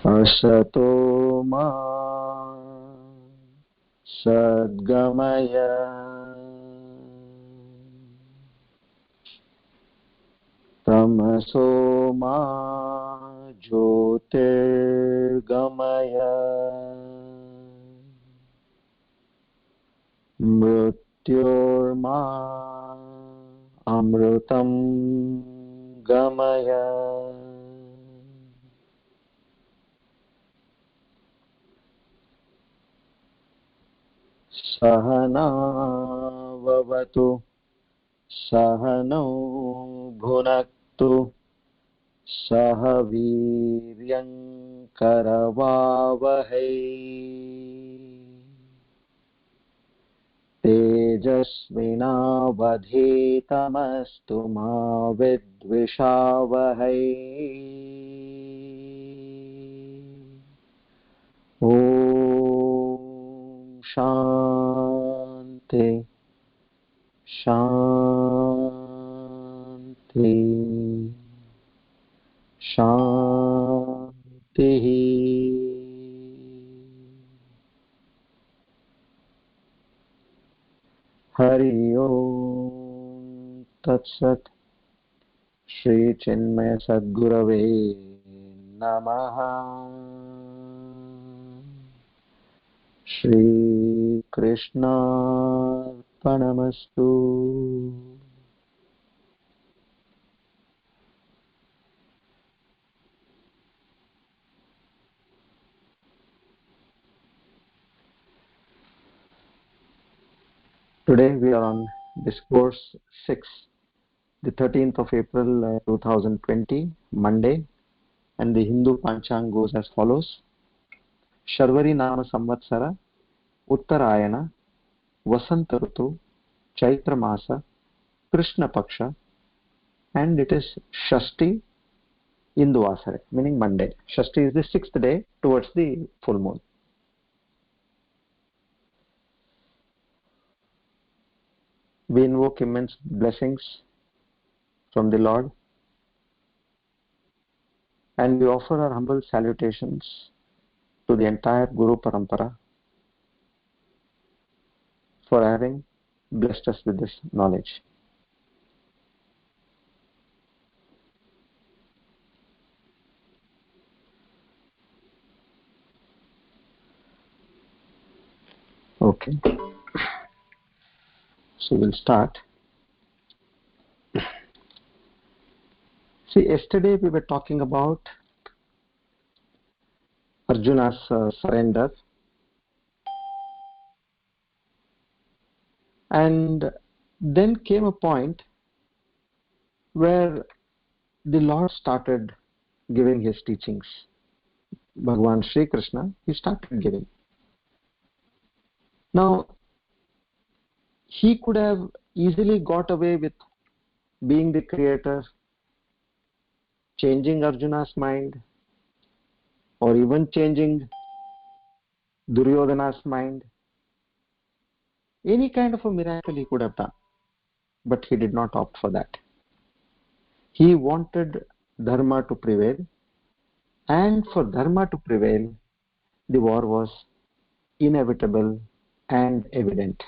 असतो मा सद्गमय तमसो मा ज्योतिर्गमय मृत्योर्मा अमृतं गमय सहनाववतु सहनौ भुनक्तु सह वीर्यं करवावहै तेजस्विनावधीतमस्तु मा विद्विषावहै ॐ शान्ति शान्ति शान्तिः। हरि ओम तत्सत्। श्री चिन्मय सद्गुरवे नमः। Shri कृष्णार्पणमस्तु। Today we are on Discourse 6, the 13th of April 2020, Monday, and the Hindu Panchang goes as follows. Sharvari Nama Samvatsara, Uttarayana, Vasanta Rutu, Chaitra Masa, Krishna Paksha, and it is Shashti Induvasare, meaning Monday. Shashti is the 6th day towards the full moon. We invoke immense blessings from the Lord, and we offer our humble salutations to the entire Guru Parampara for having blessed us with this knowledge. Okay, so we'll start. See, yesterday we were talking about Arjuna's surrender, and then came a point where the Lord started giving his teachings. Bhagwan Sri Krishna, he started giving. Now, he could have easily got away with being the creator, changing Arjuna's mind, or even changing Duryodhana's mind. Any kind of a miracle he could have done, but he did not opt for that. He wanted Dharma to prevail, and for Dharma to prevail, the war was inevitable and evident.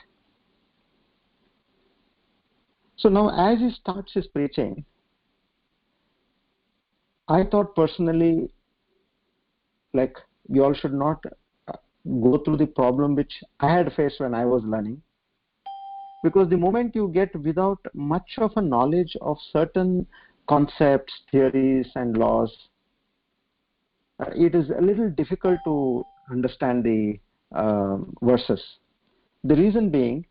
So now, as he starts his preaching, I thought personally, like, we all should not go through the problem which I had faced when I was learning, because the moment you get without much of a knowledge of certain concepts, theories and laws, it is a little difficult to understand the verses. The reason being,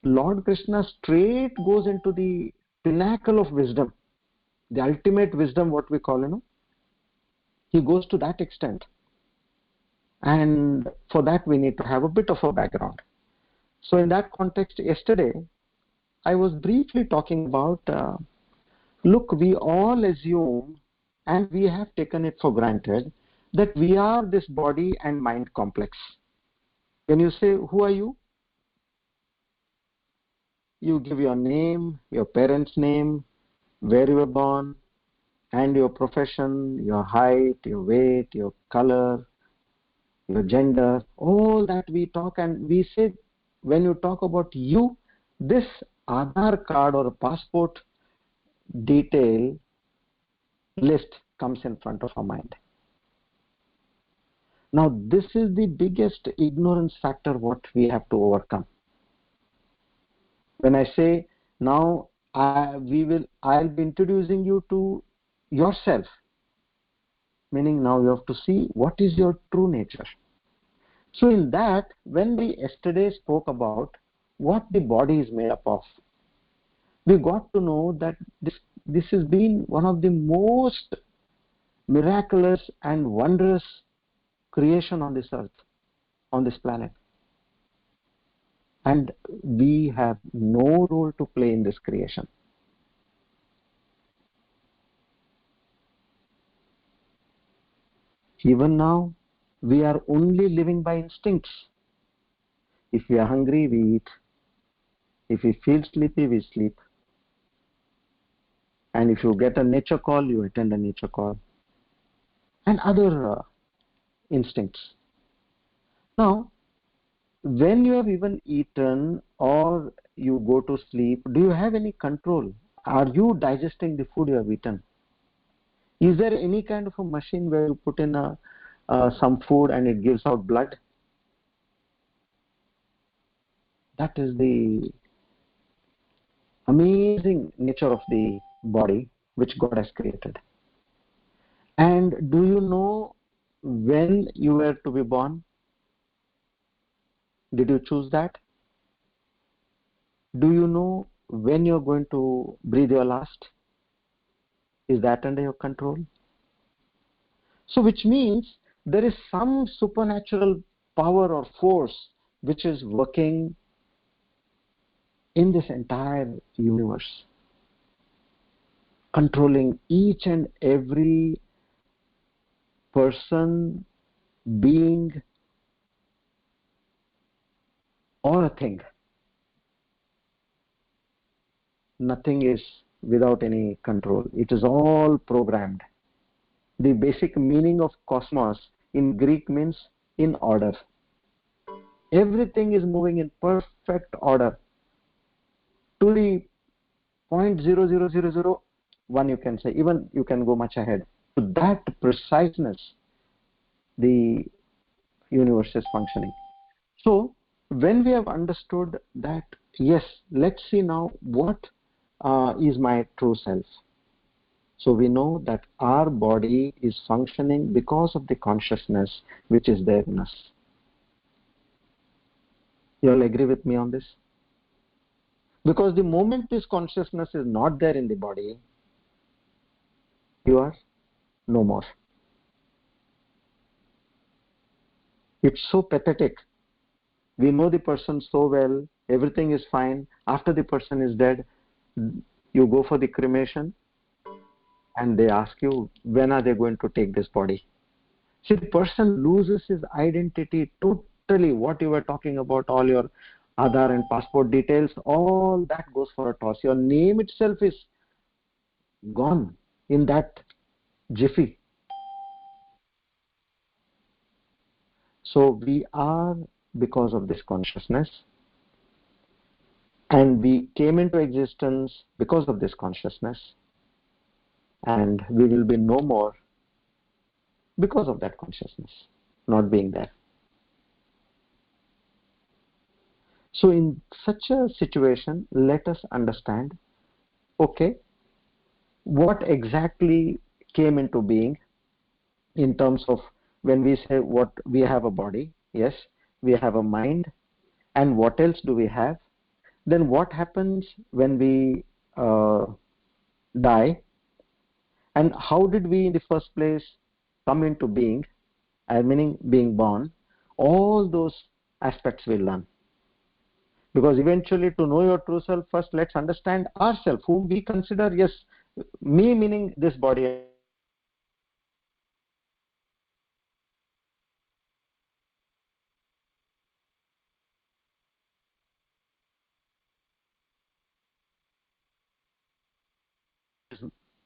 Lord Krishna straight goes into the pinnacle of wisdom, the ultimate wisdom, what we call, he goes to that extent. And for that we need to have a bit of a background. So in that context, yesterday I was briefly talking about, look, we all assume and we have taken it for granted that we are this body and mind complex. When you say, who are you? You give your name, your parents' name, where you were born, and your profession, your height, your weight, your color, your gender, all that we talk, and we say when you talk about you, this Aadhaar card or passport detail list comes in front of our mind. Now this is the biggest ignorance factor what we have to overcome. When I say now I'll be introducing you to yourself, meaning now you have to see what is your true nature. So in that, when we yesterday spoke about what the body is made up of, we got to know that this has been one of the most miraculous and wondrous creation on this earth, on this planet. And we have no role to play in this creation. Even now, we are only living by instincts. If we are hungry, we eat. If we feel sleepy, we sleep. And if you get a nature call, you attend a nature call. And other instincts. Now, when you have even eaten or you go to sleep, do you have any control? Are you digesting the food you have eaten? Is there any kind of a machine where you put in some food and it gives out blood? That is the amazing nature of the body which God has created. And do you know when you were to be born? Did you choose that? Do you know when you're going to breathe your last? Is that under your control? So which means there is some supernatural power or force which is working in this entire universe, controlling each and every person, being, or a thing. Nothing is without any control. It is all programmed. The basic meaning of cosmos in Greek means in order. Everything is moving in perfect order to the 0.00001, you can say. Even you can go much ahead. To that preciseness, the universe is functioning. So when we have understood that, yes, let's see now what is my true self. So we know that our body is functioning because of the consciousness which is there in us. You all agree with me on this? Because the moment this consciousness is not there in the body, you are no more. It's so pathetic. We know the person so well, everything is fine. After the person is dead, you go for the cremation and they ask you, when are they going to take this body? See, the person loses his identity totally. What you were talking about, all your Aadhaar and passport details, all that goes for a toss. Your name itself is gone in that jiffy. So we are because of this consciousness, and we came into existence because of this consciousness, and we will be no more because of that consciousness not being there. So in such a situation, let us understand, okay, what exactly came into being in terms of when we say what we have a body, yes, we have a mind, and what else do we have? Then what happens when we die? And how did we in the first place come into being, meaning being born? All those aspects we'll learn. Because eventually, to know your true self, first let's understand ourselves, whom we consider, yes, me meaning this body.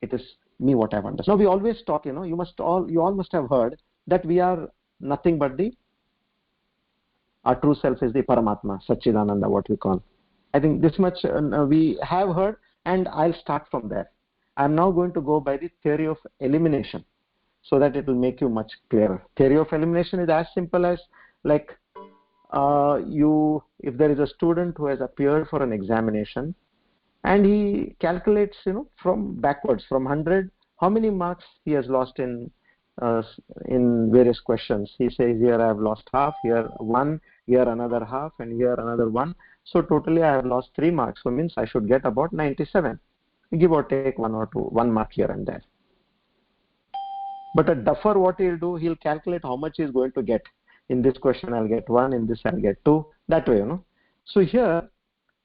It is me what I've understood. Now we always talk, you all must have heard that we are nothing but our true self is the Paramatma, Satchidananda, what we call. I think this much we have heard, and I'll start from there. I'm now going to go by the theory of elimination, so that it will make you much clearer. Theory of elimination is as simple as, like, if there is a student who has appeared for an examination, and he calculates, from backwards, from 100, how many marks he has lost in various questions. He says, here I have lost half, here 1, here another half, and here another 1. So totally I have lost 3 marks. So means I should get about 97. Give or take 1 or 2, 1 mark here and there. But a duffer, what he'll do, he'll calculate how much he's going to get. In this question I'll get 1, in this I'll get 2, that way, So here,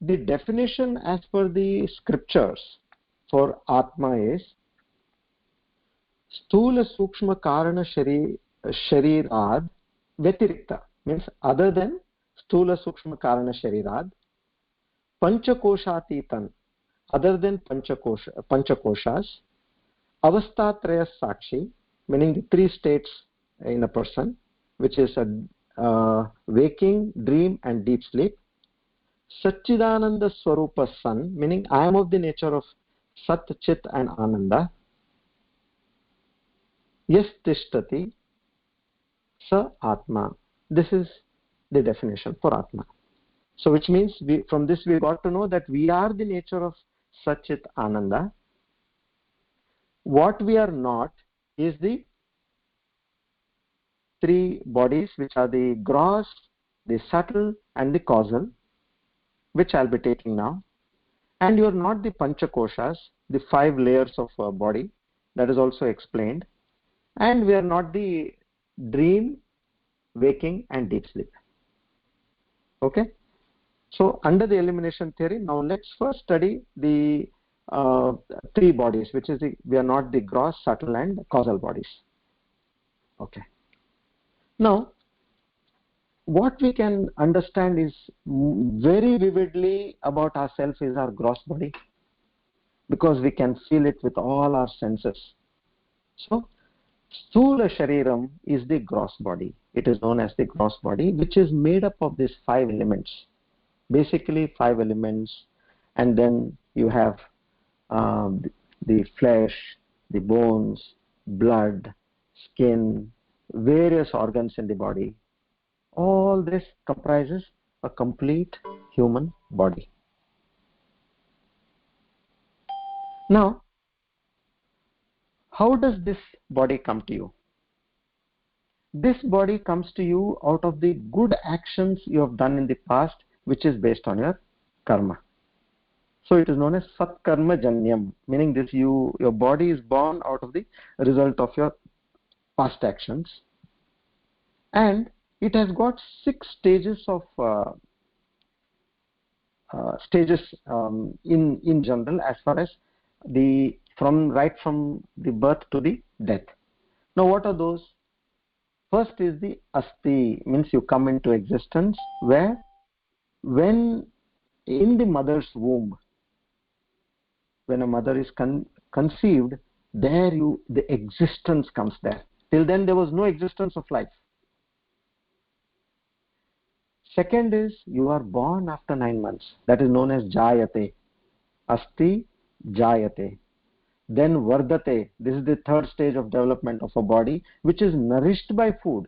the definition as per the scriptures for Atma is Stula Sukshma Karana Sharirad Vetirikta, means other than Stula Sukshma Karana Sharirad, Panchakoshatitan, other than Panchakoshas, Avastatraya Sakshi, meaning the 3 states in a person, which is a waking, dream and deep sleep. Satchidananda Swarupa San, meaning I am of the nature of Sat, Chit and Ananda. Yes Tishtati Sa Atma. This is the definition for Atma. So which means from this we got to know that we are the nature of Sat, Chit, Ananda. What we are not is the 3 bodies, which are the gross, the subtle and the causal, which I'll be taking now. And you are not the Panchakoshas, the 5 layers of a body, that is also explained. And we are not the dream, waking and deep sleep. Okay? So under the elimination theory, now let's first study the 3 bodies, which is we are not the gross, subtle and causal bodies. Okay. Now, what we can understand is very vividly about ourselves is our gross body, because we can feel it with all our senses. So, Sthula Shariram is the gross body. It is known as the gross body, which is made up of these 5 elements. Basically 5 elements, and then you have the flesh, the bones, blood, skin, various organs in the body. All this comprises a complete human body. Now, how does this body come to you? This body comes to you out of the good actions you have done in the past, which is based on your karma. So it is known as Satkarma Janyam, meaning this your body is born out of the result of your past actions. And it has got 6 stages of in general, as far as right from the birth to the death. Now what are those? First is the Asti, means you come into existence, where when in the mother's womb, when a mother is conceived, there the existence comes there. Till then there was no existence of life. Second is you are born after 9 months. That is known as Jayate. Asti, Jayate. Then Vardate. This is the 3rd stage of development of a body, which is nourished by food.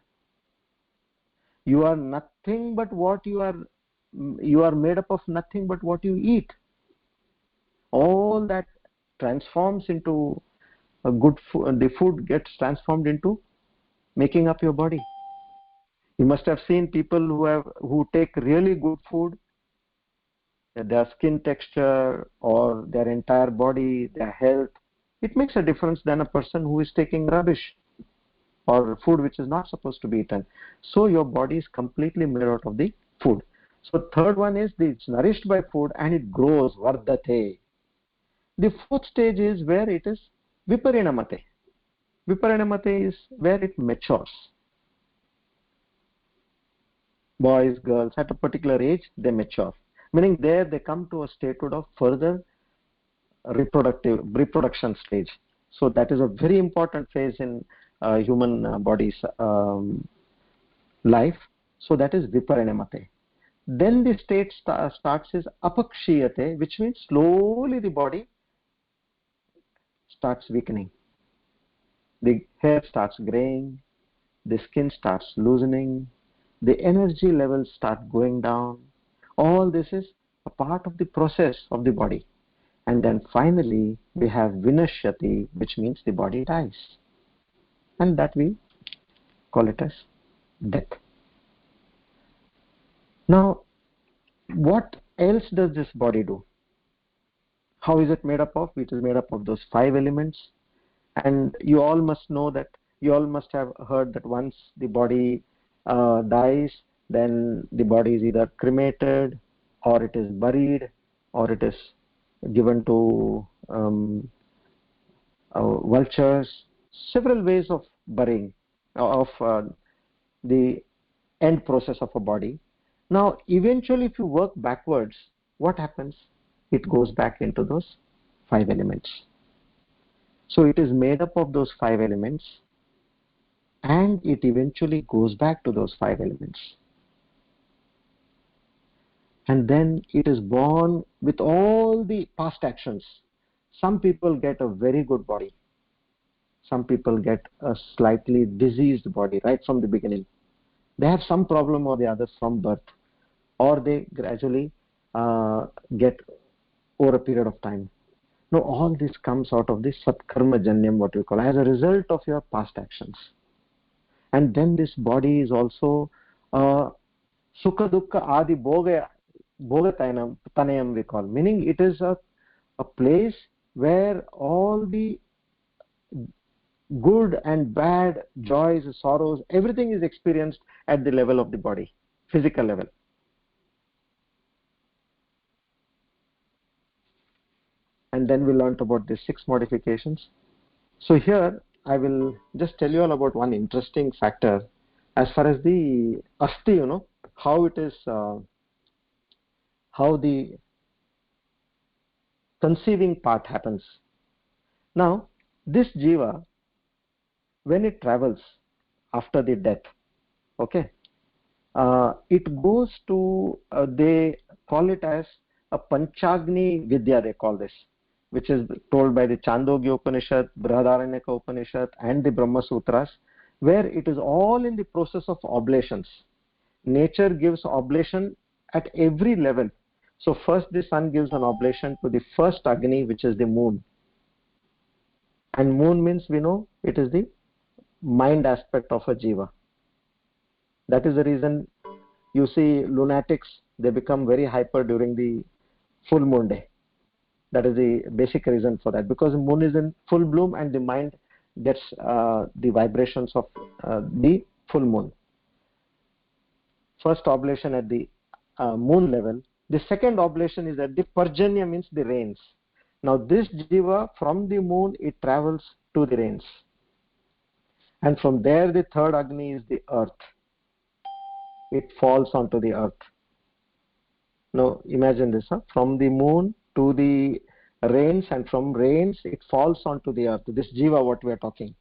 You are nothing but what you are made up of nothing but what you eat. All that transforms into a good food. The food gets transformed into making up your body. You must have seen people who take really good food, their skin texture or their entire body, their health. It makes a difference than a person who is taking rubbish or food which is not supposed to be eaten. So your body is completely made out of the food. So 3rd one is it's nourished by food and it grows, Vardate. The 4th stage is where it is Viparinamate. Viparinamate is where it matures. Boys, girls, at a particular age, they mature. Meaning there they come to a statehood of further reproduction stage. So that is a very important phase in human body's life. So that is viparinamate. Then the state starts is apakshiyate, which means slowly the body starts weakening. The hair starts graying, the skin starts loosening, the energy levels start going down. All this is a part of the process of the body. And then finally we have vinashyati, which means the body dies. And that we call it as death. Now, what else does this body do? How is it made up of? It is made up of those 5 elements. And you all must know that, you all must have heard that once the body dies, then the body is either cremated, or it is buried, or it is given to vultures. Several ways of burying, of the end process of a body. Now, eventually, if you work backwards, what happens? It goes back into those 5 elements. So it is made up of those 5 elements, and it eventually goes back to those 5 elements. And then it is born with all the past actions. Some people get a very good body. Some people get a slightly diseased body right from the beginning. They have some problem or the other from birth, or they gradually get over a period of time. No, all this comes out of the satkarma janyam, what we call, as a result of your past actions. And then this body is also sukha dukkha adi bhogatanayam we call, meaning it is a place where all the good and bad, joys, sorrows, everything is experienced at the level of the body, physical level. And then we learnt about the 6 modifications. So here I will just tell you all about one interesting factor as far as the asti, how it is, how the conceiving part happens. Now, this jiva, when it travels after the death, okay, it goes to, they call it as a Panchagni Vidya, they call this, which is told by the Chandogya Upanishad, Brihadaranyaka Upanishad, and the Brahma Sutras, where it is all in the process of oblations. Nature gives oblation at every level. So first the sun gives an oblation to the first Agni, which is the moon. And moon means, we know, it is the mind aspect of a jiva. That is the reason you see lunatics, they become very hyper during the full moon day. That is the basic reason for that, because the moon is in full bloom and the mind gets the vibrations of the full moon. First oblation at the moon level. The second oblation is at the Parjanya, means the rains. Now this jiva, from the moon, it travels to the rains. And from there the third Agni is the earth. It falls onto the earth. Now imagine this, from the moon to the rains, and from rains it falls onto the earth, this jiva what we are talking.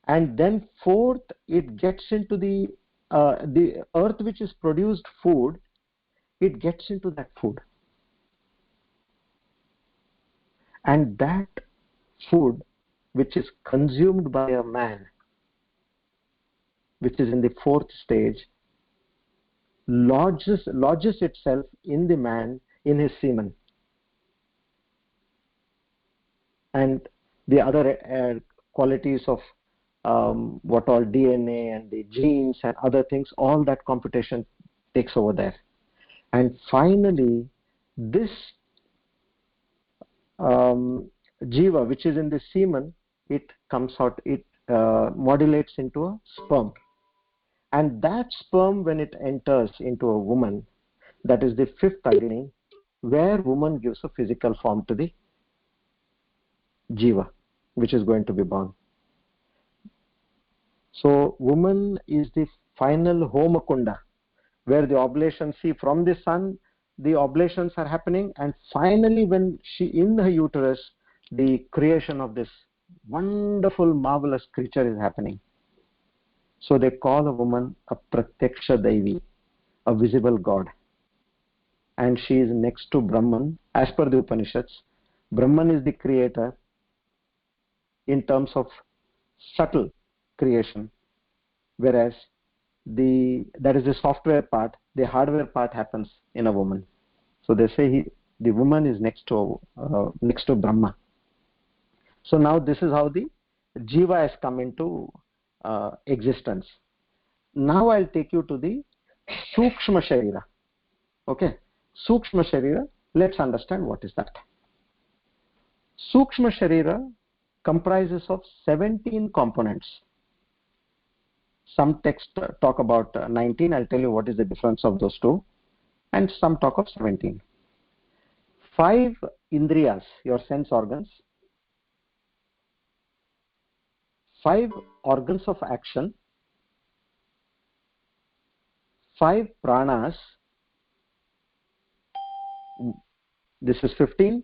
And then fourth, it gets into the earth which is produced food, it gets into that food. And that food which is consumed by a man, which is in the 4th stage, lodges itself in the man, in his semen. And the other qualities of what all DNA and the genes and other things, all that computation takes over there. And finally, this jiva which is in the semen, it comes out, it modulates into a sperm. And that sperm, when it enters into a woman, that is the 5th Agni, where woman gives a physical form to the jiva which is going to be born. So woman is the final homakunda, where the oblations, see, from the sun the oblations are happening, and finally when she in her uterus, the creation of this wonderful, marvelous creature is happening. So they call a woman a Pratyaksha Devi, a visible god. And she is next to Brahman. As per the Upanishads, Brahman is the creator in terms of subtle creation, whereas that is the software part, the hardware part happens in a woman. So they say the woman is next to Brahma. So now this is how the jiva has come into existence. Now I'll take you to the sukshma sharira. Okay, sukshma sharira. Let's understand what is that. Sukshma sharira comprises of 17 components. Some texts talk about 19. I'll tell you what is the difference of those two. And some talk of 17. 5 indriyas, your sense organs. 5 organs of action. 5 pranas. This is 15.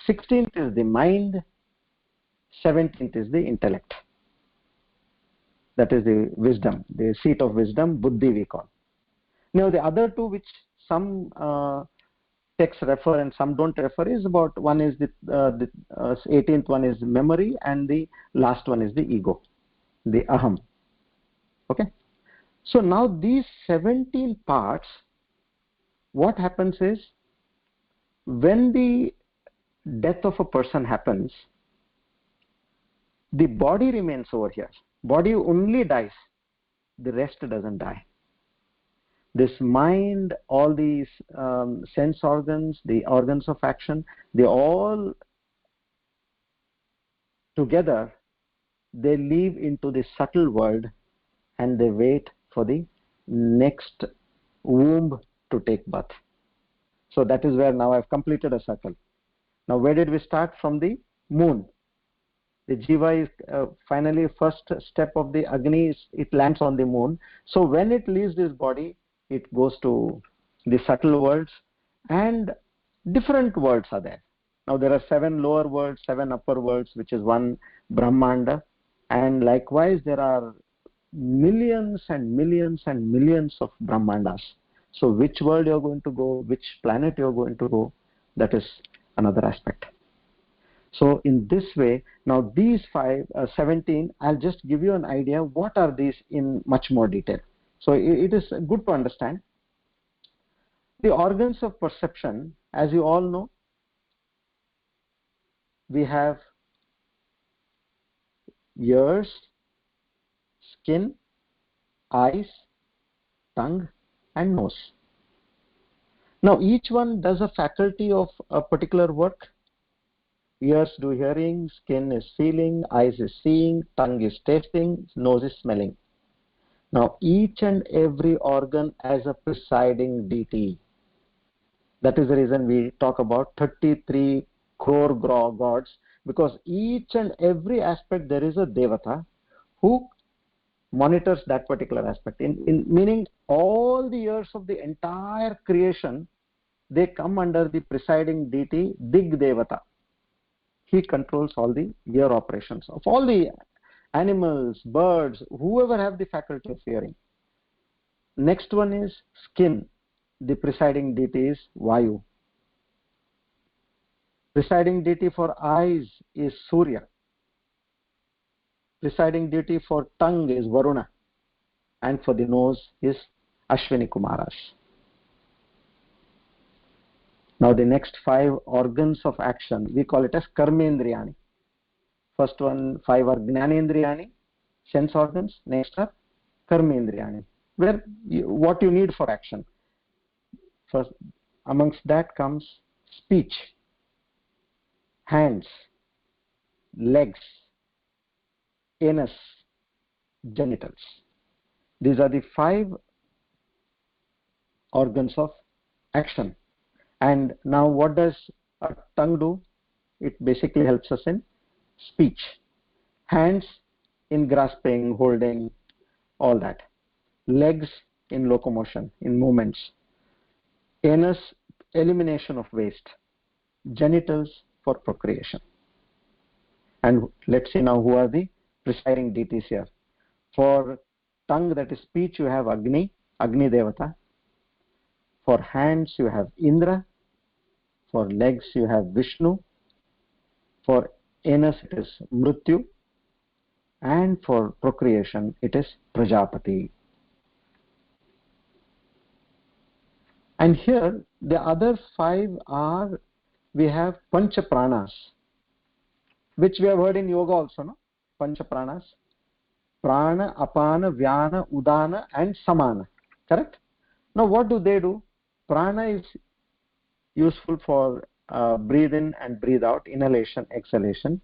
16th is the mind. 17th is the intellect. That is the wisdom, the seat of wisdom, buddhi we call. Now the other two which some texts refer and some don't refer is about, one is the 18th one is memory, and the last one is the ego, the aham. Okay. So now these 17 parts, what happens is, when the death of a person happens, the body remains over here. Body only dies, the rest doesn't die. This mind, all these sense organs, the organs of action, they all together, they leave into the subtle world and they wait for the next womb to take birth. So that is where now I've completed a circle. Now where did we start? From the moon. The jiva is finally first step of the Agni, it lands on the moon. So when it leaves this body, it goes to the subtle worlds, and different worlds are there. Now there are 7 lower worlds, 7 upper worlds, which is one Brahmanda, and likewise there are millions and millions and millions of Brahmandas. So which world you're going to go, which planet you're going to go, that is another aspect. So in this way, now these 17, I'll just give you an idea what are these in much more detail. So it is good to understand. The organs of perception, as you all know, we have ears, skin, eyes, tongue, and nose. Now each one does a faculty of a particular work. Ears do hearing, skin is feeling, eyes is seeing, tongue is tasting, nose is smelling. Now each and every organ has a presiding deity. That is the reason we talk about 33 crore gods, because each and every aspect there is a devata who monitors that particular aspect. In meaning all the ears of the entire creation, they come under the presiding deity Dig Devata. He controls all the ear operations of all the animals, birds, whoever have the faculty of hearing. Next one is skin. The presiding deity is Vayu. Presiding deity for eyes is Surya. Presiding deity for tongue is Varuna. And for the nose is Ashwini Kumaras. Now the next 5 organs of action, we call it as Karmendriyani. First one, 5 are Jnanendriyani, sense organs. Next are Karmendriyani, where what you need for action. First, amongst that comes speech, hands, legs, anus, genitals. These are the 5 organs of action. And now what does a tongue do? It basically helps us in speech. Hands in grasping, holding, all that. Legs in locomotion, in movements. Anus, elimination of waste. Genitals for procreation. And let's see now who are the presiding deities here. For tongue, that is speech, you have Agni Devata. For hands you have Indra. For legs you have Vishnu. For anus it is Mrityu. And for procreation it is Prajapati. And here the other 5 are, we have Pancha Pranas, which we have heard in yoga also, no? Pancha Pranas. Prana, Apana, Vyana, Udana and Samana. Correct? Now what do? Prana is useful for breathe in and breathe out, inhalation, exhalation.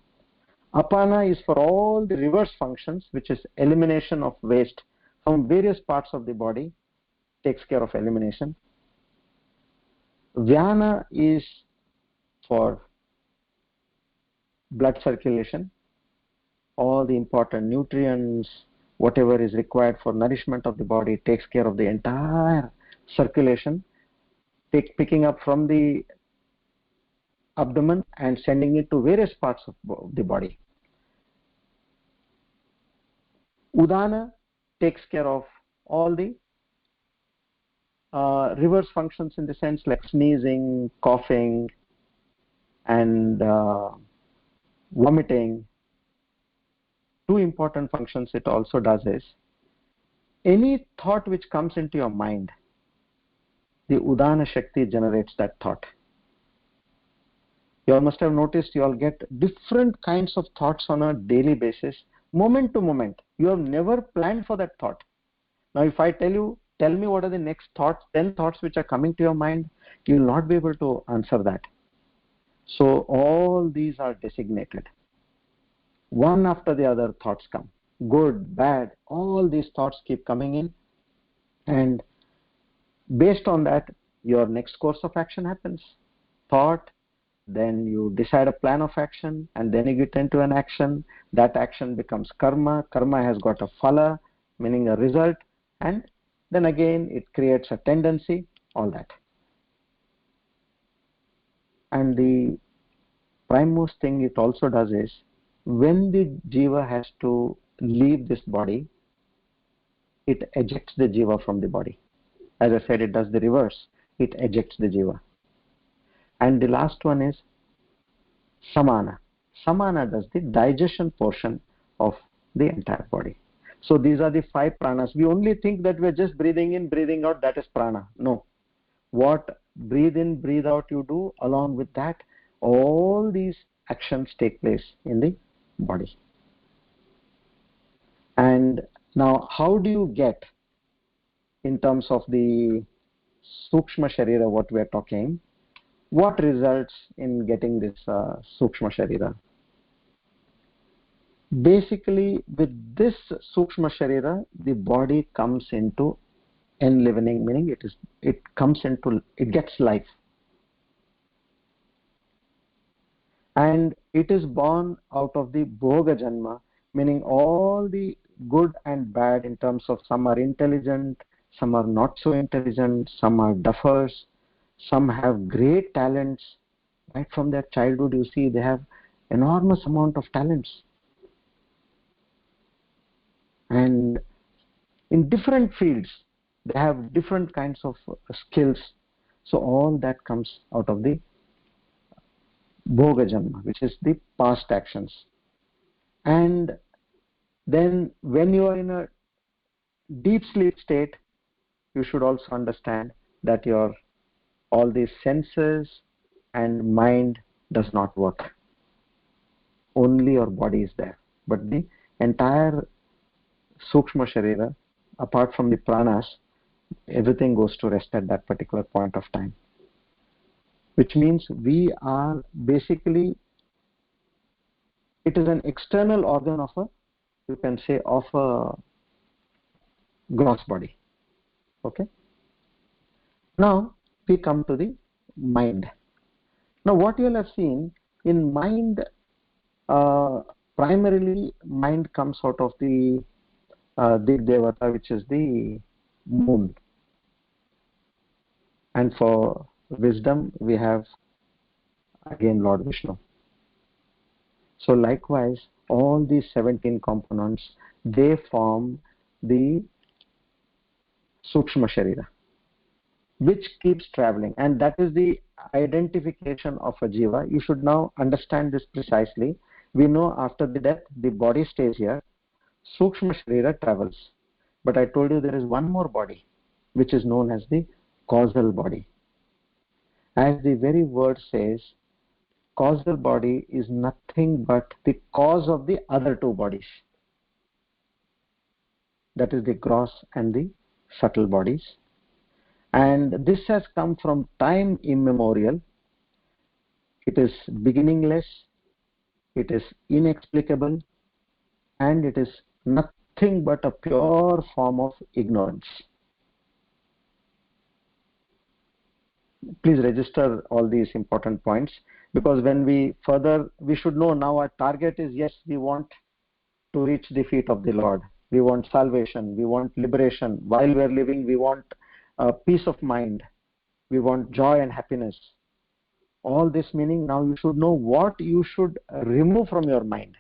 Apana is for all the reverse functions, which is elimination of waste from various parts of the body, takes care of elimination. Vyana is for blood circulation, all the important nutrients, whatever is required for nourishment of the body, takes care of the entire circulation, picking up from the abdomen and sending it to various parts of the body. Udana takes care of all the reverse functions, in the sense like sneezing, coughing and vomiting. 2 important functions it also does is, any thought which comes into your mind, the Udana Shakti generates that thought. You all must have noticed, you all get different kinds of thoughts on a daily basis, moment to moment. You have never planned for that thought. Now if I tell you, tell me what are the next thoughts, 10 thoughts which are coming to your mind, you will not be able to answer that. So all these are designated. One after the other thoughts come. Good, bad, all these thoughts keep coming in. And based on that, your next course of action happens. Thought, then you decide a plan of action, and then you get into an action. That action becomes karma. Karma has got a phala, meaning a result. And then again, it creates a tendency, all that. And the primemost thing it also does is, when the jiva has to leave this body, it ejects the jiva from the body. As I said, it does the reverse. It ejects the jiva. And the last one is samana. Samana does the digestion portion of the entire body. So these are the 5 pranas. We only think that we are just breathing in, breathing out, that is prana. No. What breathe in, breathe out you do, along with that, all these actions take place in the body. And now how do you get, in terms of the Sukshma Sharira, what we are talking, what results in getting this Sukshma Sharira? Basically, with this Sukshma Sharira, the body comes into enlivening, meaning it gets life. And it is born out of the Bhoga Janma, meaning all the good and bad, in terms of some are intelligent, some are not so intelligent, some are duffers, some have great talents. Right from their childhood, you see they have enormous amount of talents. And in different fields, they have different kinds of skills. So all that comes out of the Bhoga Janma, which is the past actions. And then when you are in a deep sleep state, you should also understand that all these senses and mind does not work. Only your body is there. But the entire Sukshma Sharira, apart from the pranas, everything goes to rest at that particular point of time. Which means we are basically, it is an external organ of a gross body. Okay. Now we come to the mind. Now what you will have seen, in mind, primarily mind comes out of the Dig Devata, which is the moon. And for wisdom, we have again Lord Vishnu. So likewise, all these 17 components, they form the Sukshma Sharira, which keeps traveling, and that is the identification of a jiva. You should now understand this precisely. We know after the death, the body stays here, Sukshma Sharira travels. But I told you there is one more body, which is known as the causal body. As the very word says, causal body is nothing but the cause of the other two bodies. That is the gross and the subtle bodies. And this has come from time immemorial. It is beginningless, it is inexplicable, and it is nothing but a pure form of ignorance. Please register all these important points, because when we should know now our target is, yes, we want to reach the feet of the Lord. We want salvation, we want liberation. While we are living, we want peace of mind, we want joy and happiness. All this meaning, now you should know what you should remove from your mind.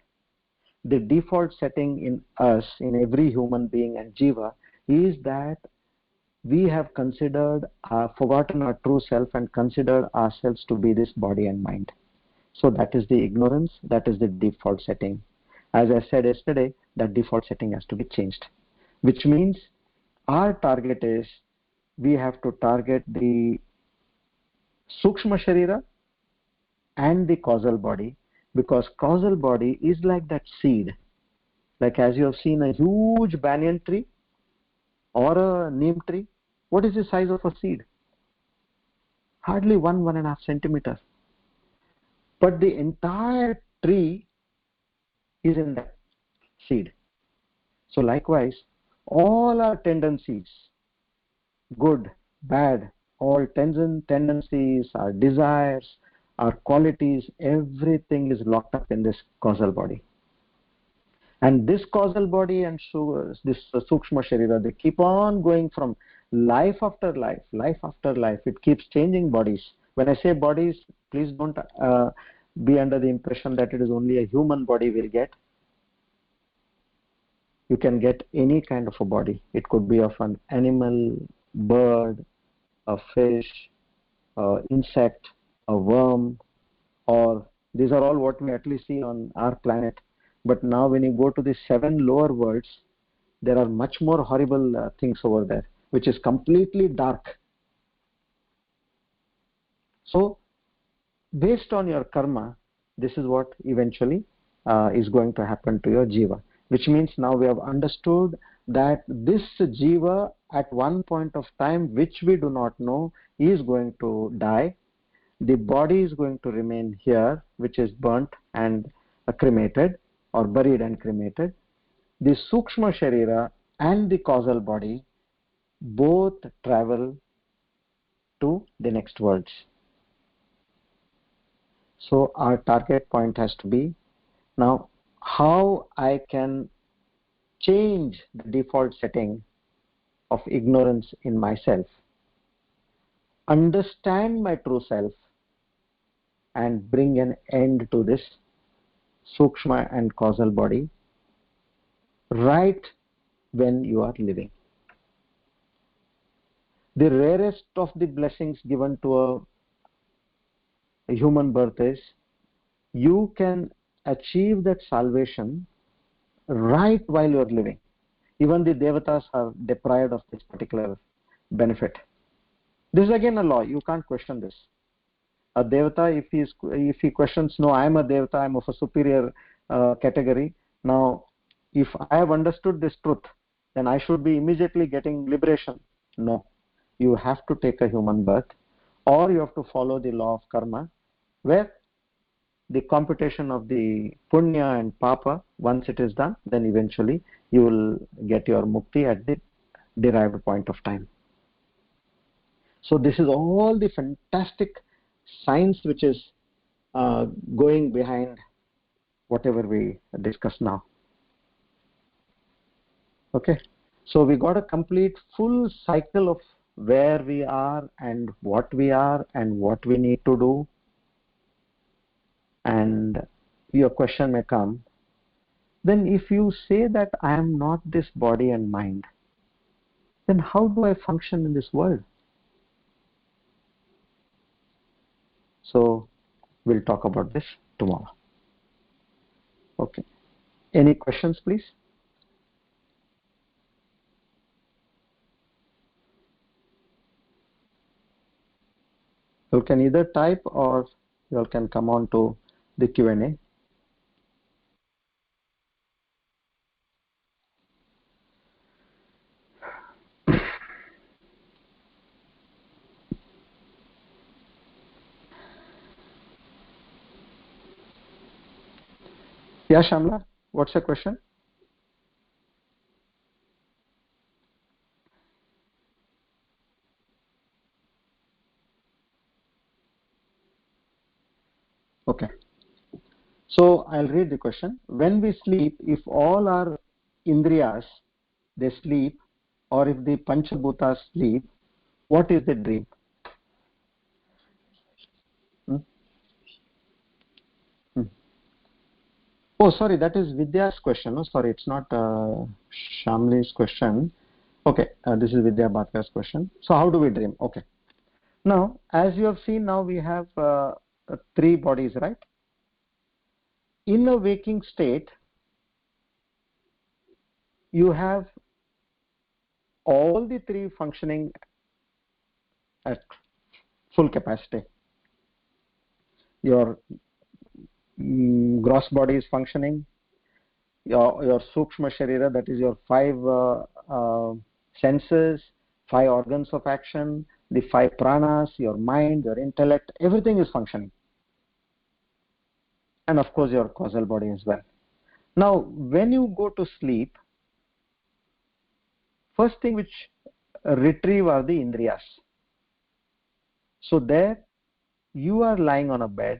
The default setting in us, in every human being and jiva, is that we have forgotten our true self and considered ourselves to be this body and mind. So that is the ignorance, that is the default setting. As I said yesterday, that default setting has to be changed, which means our target is, we have to target the Sukshma Sharira and the causal body, because causal body is like that seed. Like as you have seen a huge banyan tree or a neem tree, what is the size of a seed? Hardly 1.5 centimeters. But the entire tree is in that seed. So likewise, all our tendencies, good, bad, all tendencies, our desires, our qualities, everything is locked up in this causal body. And this causal body and this Sukshma Sharira, they keep on going from life after life, life after life. It keeps changing bodies. When I say bodies, please don't be under the impression that it is only a human body we'll get. You can get any kind of a body. It could be of an animal, bird, a fish, insect, a worm, or these are all what we actually see on our planet. But now when you go to the 7 lower worlds, there are much more horrible things over there, which is completely dark. So based on your karma, this is what eventually is going to happen to your jiva, which means now we have understood that this jiva at one point of time, which we do not know, is going to die. The body is going to remain here, which is burnt and cremated, or buried and cremated. The Sukshma Sharira and the causal body both travel to the next worlds. So our target point has to be, now how I can change the default setting of ignorance in myself, understand my true self, and bring an end to this Sukshma and causal body right when you are living. The rarest of the blessings given to a human birth is, you can achieve that salvation right while you are living. Even the devatas are deprived of this particular benefit. This is again a law. You can't question this. A devata, if he questions, no, I am a devata, I am of a superior category. Now, if I have understood this truth, then I should be immediately getting liberation. No, you have to take a human birth, or you have to follow the law of karma, where the computation of the punya and papa, once it is done, then eventually you will get your mukti at the derived point of time. So this is all the fantastic science which is going behind whatever we discuss now. Okay, so we got a complete full cycle of where we are and what we need to do. And your question may come, then if you say that I am not this body and mind, then how do I function in this world? So we'll talk about this tomorrow. Okay. Any questions, please? You can either type or you can come on to the Q&A. Yeah, Shamla, what's your question? Okay. So I'll read the question. When we sleep, if all our indriyas, they sleep, or if the Panchabhutas sleep, what is the dream? Hmm? Hmm. Oh, sorry, that is Vidya's question. No, sorry, it's not Shamli's question. Okay, this is Vidya Bhatka's question. So how do we dream? Okay. Now, as you have seen, now we have three bodies, right? In a waking state, you have all the three functioning at full capacity. Your gross body is functioning, your sukshma sharira, that is your five senses, five organs of action, the five pranas, your mind, your intellect, everything is functioning, and of course your causal body as well. Now when you go to sleep, first thing which retrieve are the indriyas. So there you are lying on a bed,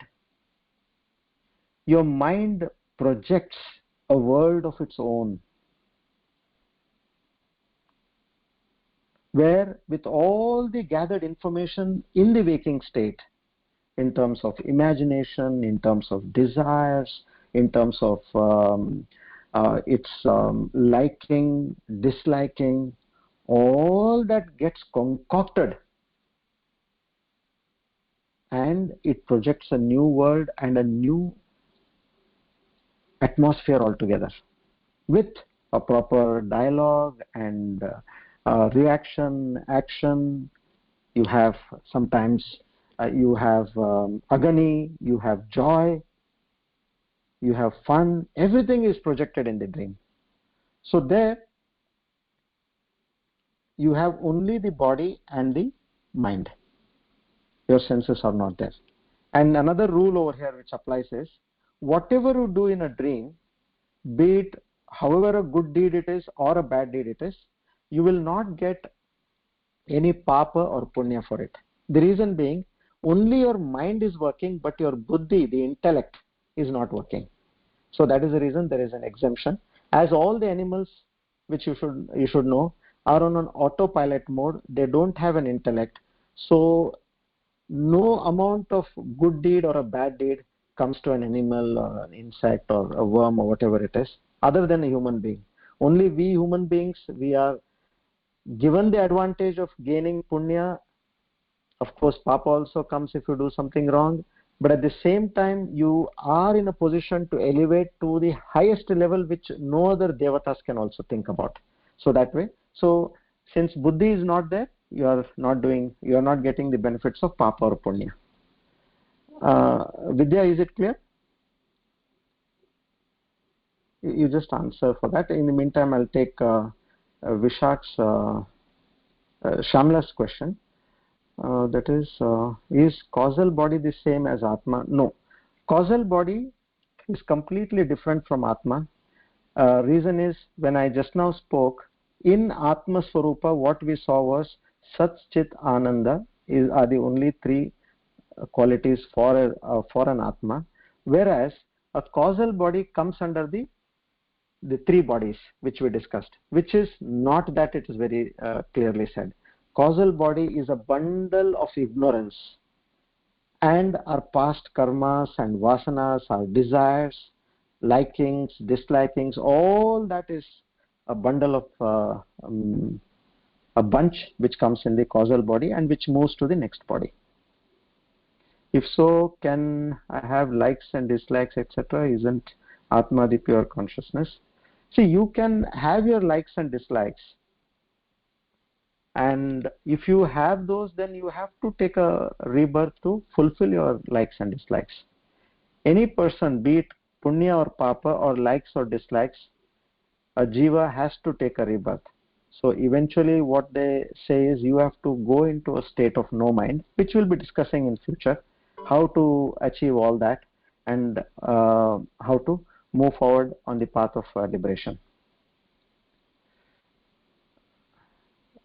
your mind projects a world of its own, where with all the gathered information in the waking state, in terms of imagination, in terms of desires, in terms of its liking, disliking, all that gets concocted, and it projects a new world and a new atmosphere altogether, with a proper dialogue and reaction, action. You have sometimes you have agony, you have joy, you have fun. Everything is projected in the dream. So there you have only the body and the mind. Your senses are not there. And another rule over here which applies is, whatever you do in a dream, be it however a good deed it is or a bad deed it is, you will not get any papa or punya for it. The reason being, only your mind is working, but your buddhi, the intellect, is not working. So that is the reason there is an exemption. As all the animals, which you should know, are on an autopilot mode, they don't have an intellect. So no amount of good deed or a bad deed comes to an animal or an insect or a worm or whatever it is, other than a human being. Only we human beings, we are given the advantage of gaining punya. Of course, papa also comes if you do something wrong, but at the same time you are in a position to elevate to the highest level which no other devatas can also think about. So that way, so since buddhi is not there, you are not getting the benefits of papa or punya. Vidya, is it clear? You just answer for that. In the meantime, I'll take Vishak's Shamla's question. That is causal body the same as Atma? No. Causal body is completely different from Atma. Reason is, when I just now spoke, in Atma Swarupa, what we saw was Sat, Chit, Ananda are the only three qualities for an Atma, whereas a causal body comes under the three bodies which we discussed, which is not that. It is very clearly said. Causal body is a bundle of ignorance, and our past karmas and vasanas, our desires, likings, dislikings, all that is a bundle of a bunch which comes in the causal body and which moves to the next body. If so, can I have likes and dislikes, etc.? Isn't Atma the pure consciousness? See, you can have your likes and dislikes, and if you have those, then you have to take a rebirth to fulfill your likes and dislikes. Any person, be it punya or papa or likes or dislikes, a jiva has to take a rebirth. So eventually what they say is you have to go into a state of no mind, which we'll be discussing in future, how to achieve all that and how to move forward on the path of liberation.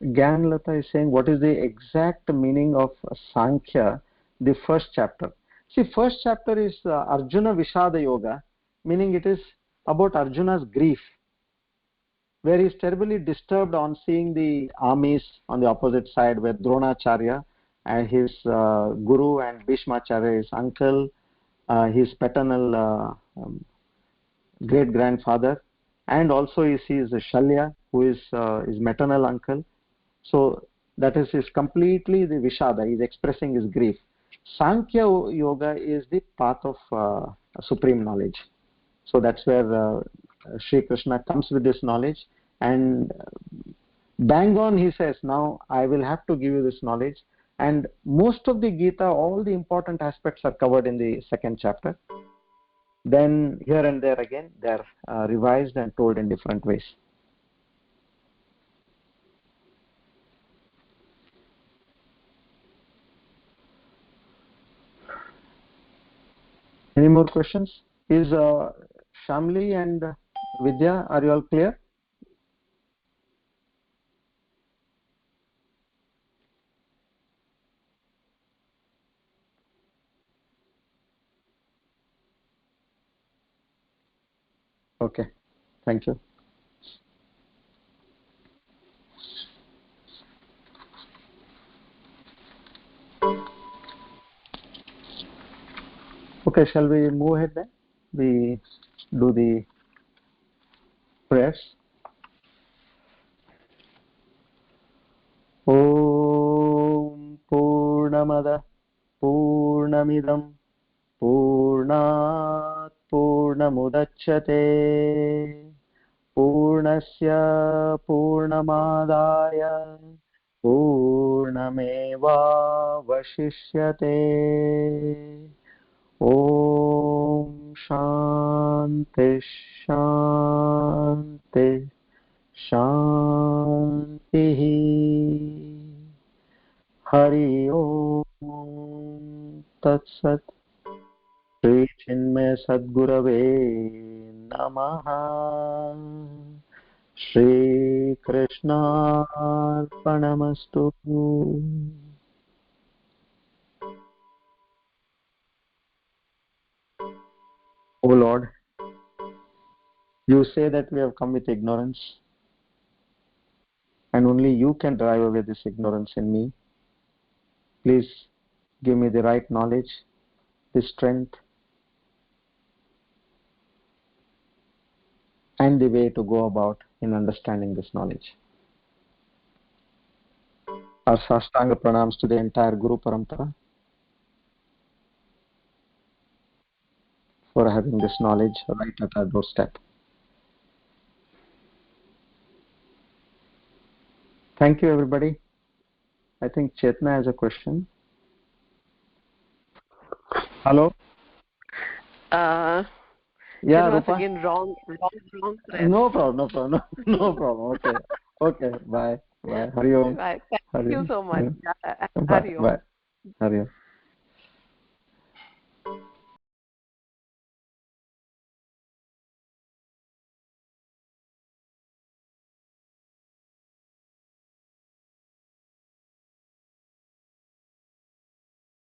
Gyanlata is saying, what is the exact meaning of Sankhya, the first chapter? See, first chapter is Arjuna Vishada Yoga, meaning it is about Arjuna's grief, where he is terribly disturbed on seeing the armies on the opposite side, where Dronacharya and his guru and Bhishmacharya, his uncle, his paternal great-grandfather, and also he sees Shalya, who is his maternal uncle. So that is completely the Vishada. He is expressing his grief. Sankhya Yoga is the path of supreme knowledge. So that's where Sri Krishna comes with this knowledge, and bang on he says, now I will have to give you this knowledge. And most of the Gita, all the important aspects are covered in the second chapter. Then here and there again, they are revised and told in different ways. Any more questions? Is Shamli and Vidya, are you all clear? Okay, thank you. Okay, shall we move ahead then? We do the prayers. Om Purnamada Purnamidam Purnat Purnamudachyate Purnasya Purnamadaya Purnameva Vashishyate. Om Shanti Shanti Shanti. Hari Om Tat Sat. Shri Chinmaya Sadgurave Namaha. Shri Krishna Arpanamastu. O Lord, you say that we have come with ignorance, and only you can drive away this ignorance in me. Please give me the right knowledge, the strength, and the way to go about in understanding this knowledge. Our Sastanga pranams to the entire Guru Parampara for having this knowledge right at our doorstep. Thank you, everybody. I think Chetna has a question. Hello? Yeah, Rupa? once again, wrong press. No problem. Okay. Okay, bye. Hari Om. Bye. Thank you so much. Bye. Hari Om. Bye. Hari Om.